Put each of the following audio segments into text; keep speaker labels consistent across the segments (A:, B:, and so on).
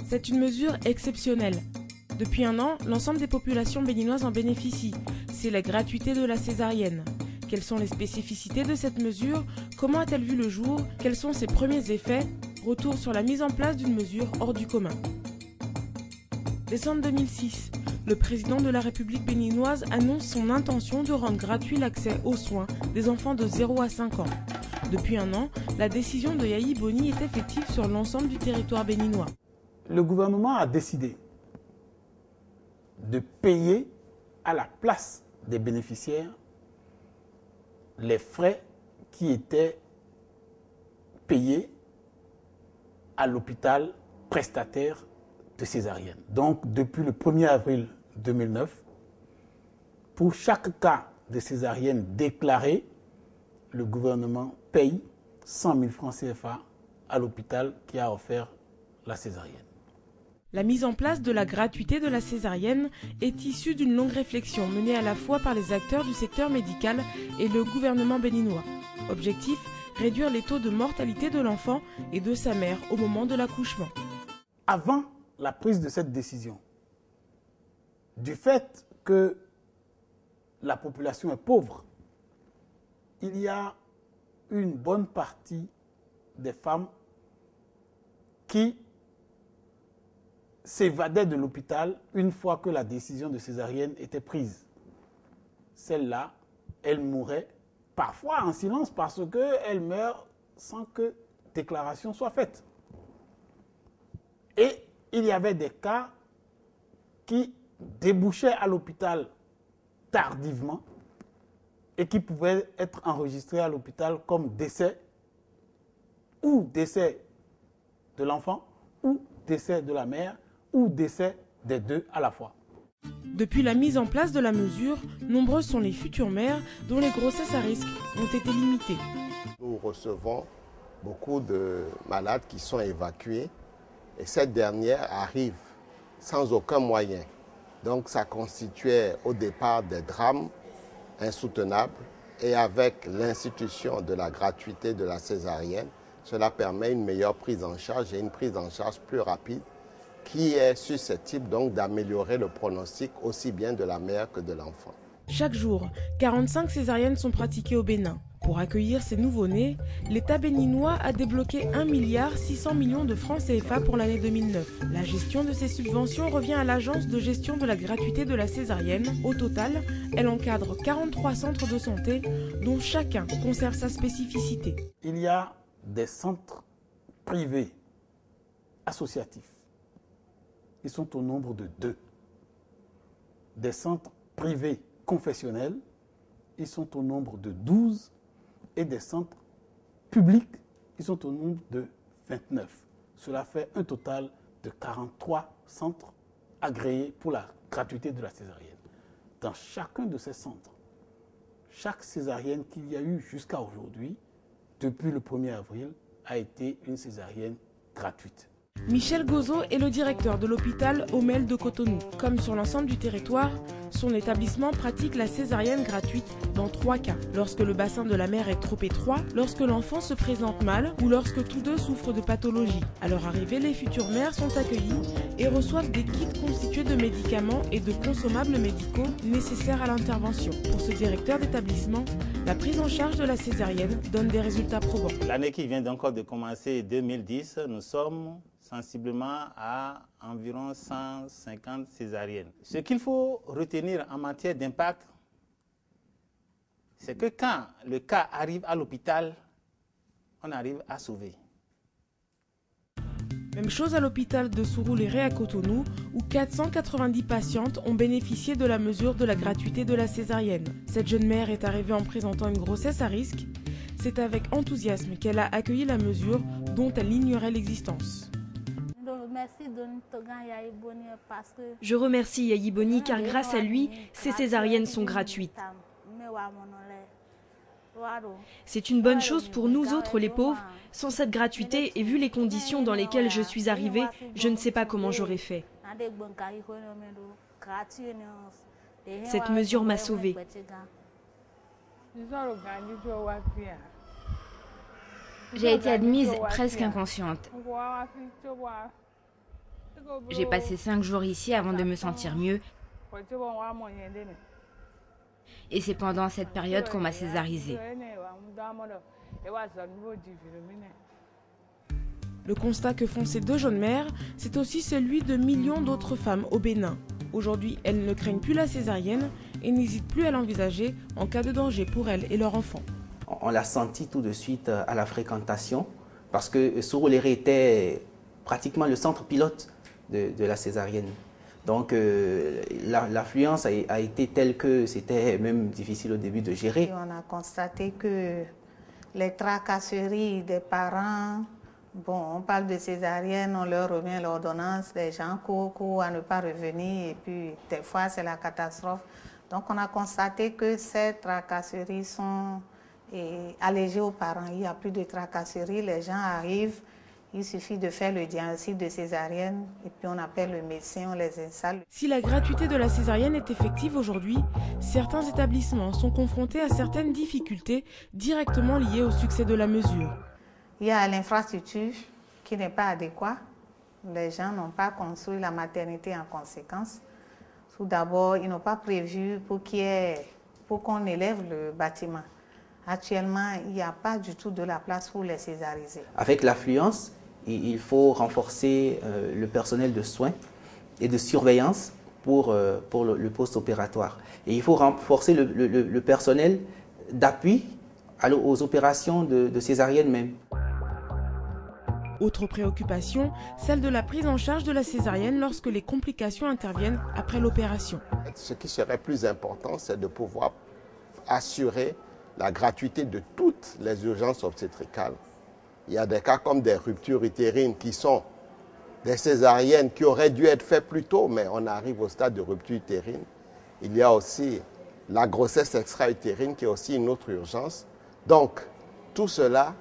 A: C'est une mesure exceptionnelle. Depuis un an, l'ensemble des populations béninoises en bénéficient. C'est la gratuité de la césarienne. Quelles sont les spécificités de cette mesure? Comment a-t-elle vu le jour? Quels sont ses premiers effets? Retour sur la mise en place d'une mesure hors du commun. Décembre 2006, le président de la République béninoise annonce son intention de rendre gratuit l'accès aux soins des enfants de 0 à 5 ans. Depuis un an, la décision de Yayi Boni est effective sur l'ensemble du territoire béninois.
B: Le gouvernement a décidé de payer à la place des bénéficiaires les frais qui étaient payés à l'hôpital prestataire de césarienne. Donc, depuis le 1er avril 2009, pour chaque cas de césarienne déclaré, le gouvernement paye 100 000 francs CFA à l'hôpital qui a offert la césarienne.
A: La mise en place de la gratuité de la césarienne est issue d'une longue réflexion menée à la fois par les acteurs du secteur médical et le gouvernement béninois. Objectif, réduire les taux de mortalité de l'enfant et de sa mère au moment de l'accouchement.
B: Avant la prise de cette décision, du fait que la population est pauvre, il y a une bonne partie des femmes qui s'évadaient de l'hôpital une fois que la décision de césarienne était prise. Celles-là, elles mouraient parfois en silence parce qu'elles meurent sans que déclaration soit faite. Et il y avait des cas qui débouchaient à l'hôpital tardivement et qui pouvaient être enregistrés à l'hôpital comme décès, ou décès de l'enfant, ou décès de la mère, ou décès des deux à la fois.
A: Depuis la mise en place de la mesure, nombreuses sont les futures mères dont les grossesses à risque ont été limitées.
C: Nous recevons beaucoup de malades qui sont évacués et cette dernière arrive sans aucun moyen. Donc ça constituait au départ des drames insoutenables et avec l'institution de la gratuité de la césarienne, cela permet une meilleure prise en charge et une prise en charge plus rapide qui est susceptible donc d'améliorer le pronostic aussi bien de la mère que de l'enfant.
A: Chaque jour, 45 césariennes sont pratiquées au Bénin. Pour accueillir ces nouveau-nés, l'État béninois a débloqué 1,6 milliard de francs CFA pour l'année 2009. La gestion de ces subventions revient à l'Agence de gestion de la gratuité de la césarienne. Au total, elle encadre 43 centres de santé dont chacun conserve sa spécificité.
B: Il y a des centres privés associatifs. Ils sont au nombre de 2. Des centres privés confessionnels, ils sont au nombre de 12. Et des centres publics, ils sont au nombre de 29. Cela fait un total de 43 centres agréés pour la gratuité de la césarienne. Dans chacun de ces centres, chaque césarienne qu'il y a eu jusqu'à aujourd'hui, depuis le 1er avril, a été une césarienne gratuite.
A: Michel Gozo est le directeur de l'hôpital Omel de Cotonou. Comme sur l'ensemble du territoire, son établissement pratique la césarienne gratuite dans 3 cas. Lorsque le bassin de la mère est trop étroit, lorsque l'enfant se présente mal ou lorsque tous deux souffrent de pathologie. À leur arrivée, les futures mères sont accueillies et reçoivent des kits constitués de médicaments et de consommables médicaux nécessaires à l'intervention. Pour ce directeur d'établissement, la prise en charge de la césarienne donne des résultats probants.
D: L'année qui vient encore de commencer, 2010, nous sommes sensiblement à environ 150 césariennes. Ce qu'il faut retenir en matière d'impact, c'est que quand le cas arrive à l'hôpital, on arrive à sauver.
A: Même chose à l'hôpital de Surulere à Cotonou, où 490 patientes ont bénéficié de la mesure de la gratuité de la césarienne. Cette jeune mère est arrivée en présentant une grossesse à risque. C'est avec enthousiasme qu'elle a accueilli la mesure dont elle ignorait l'existence.
E: Je remercie Yayi Boni car grâce à lui, ces césariennes sont gratuites. C'est une bonne chose pour nous autres les pauvres. Sans cette gratuité et vu les conditions dans lesquelles je suis arrivée, je ne sais pas comment j'aurais fait. Cette mesure m'a sauvée.
F: J'ai été admise presque inconsciente. J'ai passé 5 jours ici avant de me sentir mieux. Et c'est pendant cette période qu'on m'a césarisée.
A: Le constat que font ces deux jeunes mères, c'est aussi celui de millions d'autres femmes au Bénin. Aujourd'hui, elles ne craignent plus la césarienne et n'hésitent plus à l'envisager en cas de danger pour elles et leurs enfants.
G: On l'a senti tout de suite à la fréquentation parce que Surulere était pratiquement le centre pilote de la césarienne. Donc l'affluence a été telle que c'était même difficile au début de gérer.
H: Et on a constaté que les tracasseries des parents, bon, on parle de césarienne, on leur remet l'ordonnance, les gens courent à ne pas revenir et puis des fois c'est la catastrophe. Donc on a constaté que ces tracasseries sont allégées aux parents. Il n'y a plus de tracasseries, les gens arrivent. Il suffit de faire le diagnostic de césarienne et puis on appelle le médecin, on les installe.
A: Si la gratuité de la césarienne est effective aujourd'hui, certains établissements sont confrontés à certaines difficultés directement liées au succès de la mesure.
H: Il y a l'infrastructure qui n'est pas adéquate. Les gens n'ont pas construit la maternité en conséquence. Tout d'abord, ils n'ont pas prévu pour qu'on élève le bâtiment. Actuellement, il n'y a pas du tout de la place pour les césariser.
G: Avec l'affluence, il faut renforcer le personnel de soins et de surveillance pour le post-opératoire. Et il faut renforcer le personnel d'appui aux opérations de césarienne même.
A: Autre préoccupation, celle de la prise en charge de la césarienne lorsque les complications interviennent après l'opération.
C: Ce qui serait plus important, c'est de pouvoir assurer la gratuité de toutes les urgences obstétricales. Il y a des cas comme des ruptures utérines qui sont des césariennes qui auraient dû être faites plus tôt, mais on arrive au stade de rupture utérine. Il y a aussi la grossesse extra-utérine qui est aussi une autre urgence. Donc, tout cela,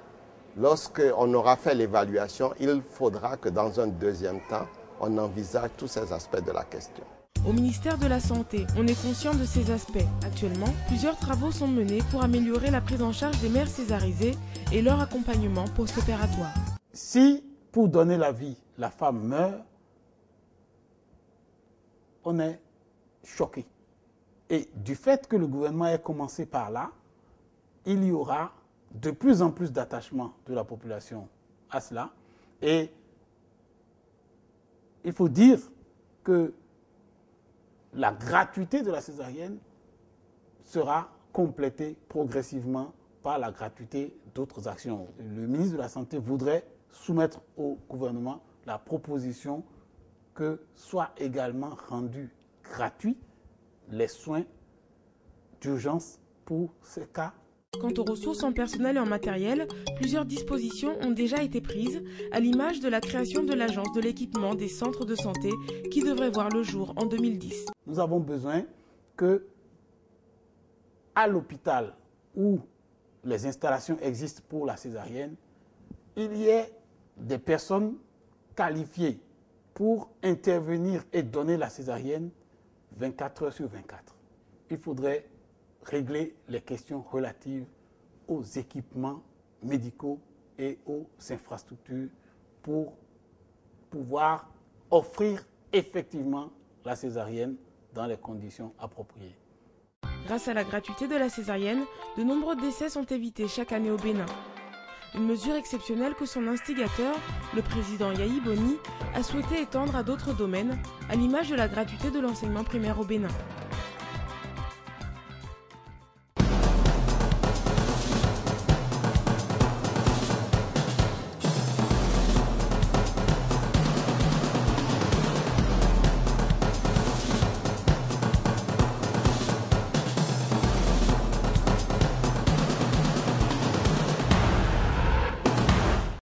C: lorsqu'on aura fait l'évaluation, il faudra que dans un deuxième temps, on envisage tous ces aspects de la question.
A: Au ministère de la Santé, on est conscient de ces aspects. Actuellement, plusieurs travaux sont menés pour améliorer la prise en charge des mères césarisées et leur accompagnement post-opératoire.
B: Si, pour donner la vie, la femme meurt, on est choqué. Et du fait que le gouvernement ait commencé par là, il y aura de plus en plus d'attachement de la population à cela. Et il faut dire que la gratuité de la césarienne sera complétée progressivement par la gratuité d'autres actions. Le ministre de la Santé voudrait soumettre au gouvernement la proposition que soient également rendus gratuits les soins d'urgence pour ces cas.
A: Quant aux ressources en personnel et en matériel, plusieurs dispositions ont déjà été prises, à l'image de la création de l'agence de l'équipement des centres de santé qui devrait voir le jour en 2010.
B: Nous avons besoin que, à l'hôpital où les installations existent pour la césarienne, il y ait des personnes qualifiées pour intervenir et donner la césarienne 24 heures sur 24. Il faudrait régler les questions relatives aux équipements médicaux et aux infrastructures pour pouvoir offrir effectivement la césarienne dans les conditions appropriées.
A: Grâce à la gratuité de la césarienne, de nombreux décès sont évités chaque année au Bénin. Une mesure exceptionnelle que son instigateur, le président Yahi Boni, a souhaité étendre à d'autres domaines, à l'image de la gratuité de l'enseignement primaire au Bénin.